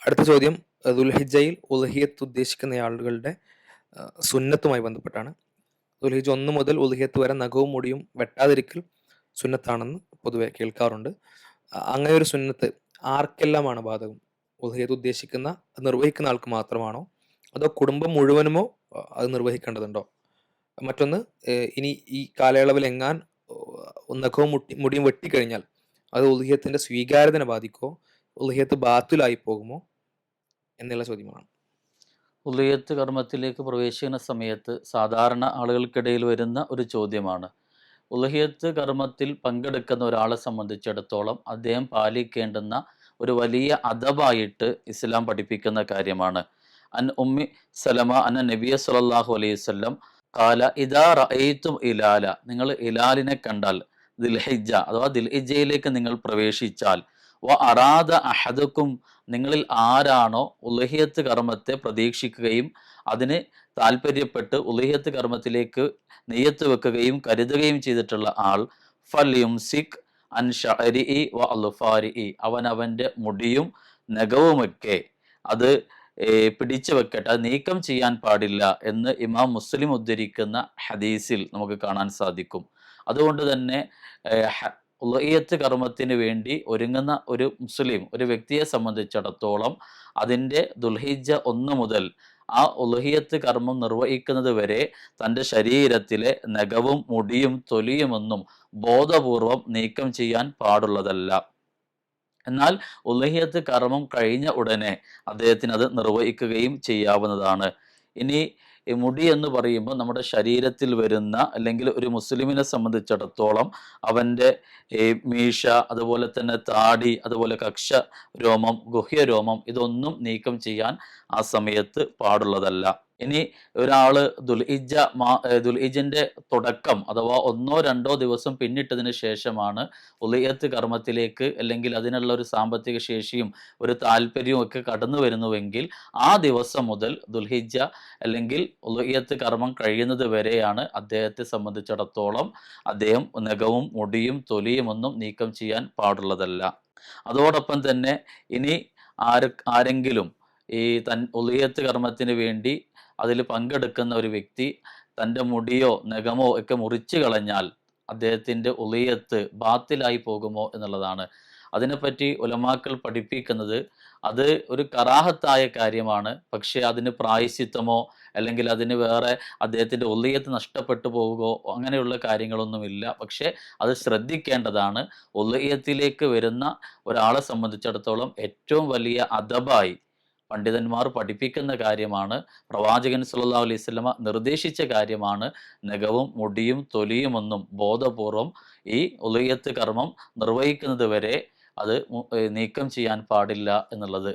അടുത്ത ചോദ്യം ദുൽഹിജ്ജയിൽ ഉദ്ഹിയത്ത് ഉദ്ദേശിക്കുന്ന ആളുകളുടെ സുന്നത്തുമായി ബന്ധപ്പെട്ടാണ്. ദുൽഹിജ്ജ 1 മുതൽ ഉദ്ഹിയത്ത് വരെ നഖവും മുടിയും വെട്ടാതിരിക്കൽ സുന്നത്താണെന്ന് പൊതുവെ കേൾക്കാറുണ്ട്. അങ്ങനെ ഒരു സുന്നത്ത് ആർക്കെല്ലാമാണ് ബാധകം? ഉദ്ഹിയത്ത് ഉദ്ദേശിക്കുന്ന നിർവഹിക്കുന്ന ആൾക്ക് മാത്രമാണോ? അതോ കുടുംബം മുഴുവനുമോ അത് നിർവഹിക്കേണ്ടതുണ്ടോ? മറ്റൊന്ന്, ഇനി ഈ കാലയളവിൽ നഖവും മുടിയും വെട്ടിക്കഴിഞ്ഞാൽ അത് ഉദ്ഹിയത്തിന്റെ സ്വീകാര്യതയെ ബാധിക്കുമോ? ഉദ്ഹിയത്ത് ബാത്തിലായി പോകുമോ? എന്നുള്ള ചോദ്യമാണ്. ഉളിയത്ത് കർമ്മത്തിലേക്ക് പ്രവേശിക്കുന്ന സമയത്ത് സാധാരണ ആളുകൾക്കിടയിൽ വരുന്ന ഒരു ചോദ്യമാണ്. ഉലഹിയത്ത് കർമ്മത്തിൽ പങ്കെടുക്കുന്ന ഒരാളെ സംബന്ധിച്ചിടത്തോളം അദ്ദേഹം പാലിക്കേണ്ടുന്ന ഒരു വലിയ അദബായിട്ട് ഇസ്ലാം പഠിപ്പിക്കുന്ന കാര്യമാണ്. അൻ ഉമ്മി സലമ അന്ന നബിയ സല്ലല്ലാഹു അലൈഹി വസല്ലം കാല ഇദാ റഅയ്തും ഇലാല, നിങ്ങൾ ഇലാലിനെ കണ്ടാൽ, ദിൽഹിജ്ജ അഥവാ ദിൽഹിജ്ജയിലേക്ക് നിങ്ങൾ പ്രവേശിച്ചാൽ, വ അറാദ അഹദുക്കും, നിങ്ങളിൽ ആരാണോ ഉലഹിയത്ത് കർമ്മത്തെ പ്രതീക്ഷിക്കുകയും അതിന് താല്പര്യപ്പെട്ട് ഉലഹിയത്ത് കർമ്മത്തിലേക്ക് നെയ്യത്ത് വെക്കുകയും കരുതുകയും ചെയ്തിട്ടുള്ള ആൾ, ഫൽയുംസിക് അൻ ഷഅരിഇ വ അൽഫാരിഇ, അവനവൻ്റെ മുടിയും നഖവുമൊക്കെ അത് പിടിച്ചു വെക്കട്ടെ, അത് നീക്കം ചെയ്യാൻ പാടില്ല എന്ന് ഇമാം മുസ്ലിം ഉദ്ധരിക്കുന്ന ഹദീസിൽ നമുക്ക് കാണാൻ സാധിക്കും. അതുകൊണ്ട് തന്നെ ഉളഹിയത്ത് കർമ്മത്തിന് വേണ്ടി ഒരുങ്ങുന്ന ഒരു മുസ്ലിം, ഒരു വ്യക്തിയെ സംബന്ധിച്ചിടത്തോളം അതിൻ്റെ ദുൽഹിജ്ജ 1 മുതൽ ആ ഉളഹിയത്ത് കർമ്മം നിർവഹിക്കുന്നത് വരെ തൻ്റെ ശരീരത്തിലെ നഖവും മുടിയും തൊലിയുമൊന്നും ബോധപൂർവം നീക്കം ചെയ്യാൻ പാടുള്ളതല്ല. എന്നാൽ ഉളഹിയത്ത് കർമ്മം കഴിഞ്ഞ ഉടനെ അദ്ദേഹത്തിന് അത് നിർവഹിക്കുകയും ചെയ്യാവുന്നതാണ്. ഇനി മുടി എന്ന് പറയുമ്പോൾ നമ്മുടെ ശരീരത്തിൽ വരുന്ന, അല്ലെങ്കിൽ ഒരു മുസ്ലിമിനെ സംബന്ധിച്ചിടത്തോളം അവൻ്റെ മീശ, അതുപോലെ തന്നെ താടി, അതുപോലെ കക്ഷ രോമം, ഗുഹ്യരോമം, ഇതൊന്നും നീക്കം ചെയ്യാൻ ആ സമയത്ത് പാടുള്ളതല്ല. ഇനി ഒരാള് ദുൽഹിജ്ജന്റെ തുടക്കം അഥവാ 1-2 ദിവസം പിന്നിട്ടതിന് ശേഷമാണ് ഉളിയത്ത് കർമ്മത്തിലേക്ക്, അല്ലെങ്കിൽ അതിനുള്ള ഒരു സാമ്പത്തിക ശേഷിയും ഒരു താല്പര്യവും ഒക്കെ കടന്നു വരുന്നുവെങ്കിൽ ആ ദിവസം മുതൽ ദുൽഹിജ്ജ അല്ലെങ്കിൽ ഉളിയത്ത് കർമ്മം കഴിയുന്നത് വരെയാണ് അദ്ദേഹത്തെ സംബന്ധിച്ചിടത്തോളം അദ്ദേഹം നഖവും മുടിയും തൊലിയും ഒന്നും നീക്കം ചെയ്യാൻ പാടുള്ളതല്ല. അതോടൊപ്പം തന്നെ ഇനി ആരെങ്കിലും ഈ ഉളിയത്ത് കർമ്മത്തിന് വേണ്ടി അതിൽ പങ്കെടുക്കുന്ന ഒരു വ്യക്തി തൻ്റെ മുടിയോ നഖമോ ഒക്കെ മുറിച്ചു കളഞ്ഞാൽ അദ്ദേഹത്തിൻ്റെ ഉളിയത്ത് ബാത്തിലായി പോകുമോ എന്നുള്ളതാണ്. അതിനെപ്പറ്റി ഉലമാക്കൾ പഠിപ്പിക്കുന്നത് അത് ഒരു കറാഹത്തായ കാര്യമാണ്. പക്ഷേ അതിന് പ്രായശ്ചിത്തമോ അല്ലെങ്കിൽ അതിന് വേറെ അദ്ദേഹത്തിൻ്റെ ഉളിയത്ത് നഷ്ടപ്പെട്ടു പോവുകയോ അങ്ങനെയുള്ള കാര്യങ്ങളൊന്നുമില്ല. പക്ഷേ അത് ശ്രദ്ധിക്കേണ്ടതാണ്. ഉളിയത്തിലേക്ക് വരുന്ന ഒരാളെ സംബന്ധിച്ചിടത്തോളം ഏറ്റവും വലിയ അദബായി പണ്ഡിതന്മാർ പഠിപ്പിക്കുന്ന കാര്യമാണ്, പ്രവാചകൻ സല്ലല്ലാഹു അലൈഹി വസല്ലമ നിർദ്ദേശിച്ച കാര്യമാണ്, നഖവും മുടിയും തൊലിയുമൊന്നും ബോധപൂർവം ഈ ഉളിയത്ത് കർമ്മം നിർവഹിക്കുന്നത് വരെ അത് നീക്കം ചെയ്യാൻ പാടില്ല എന്നുള്ളത്.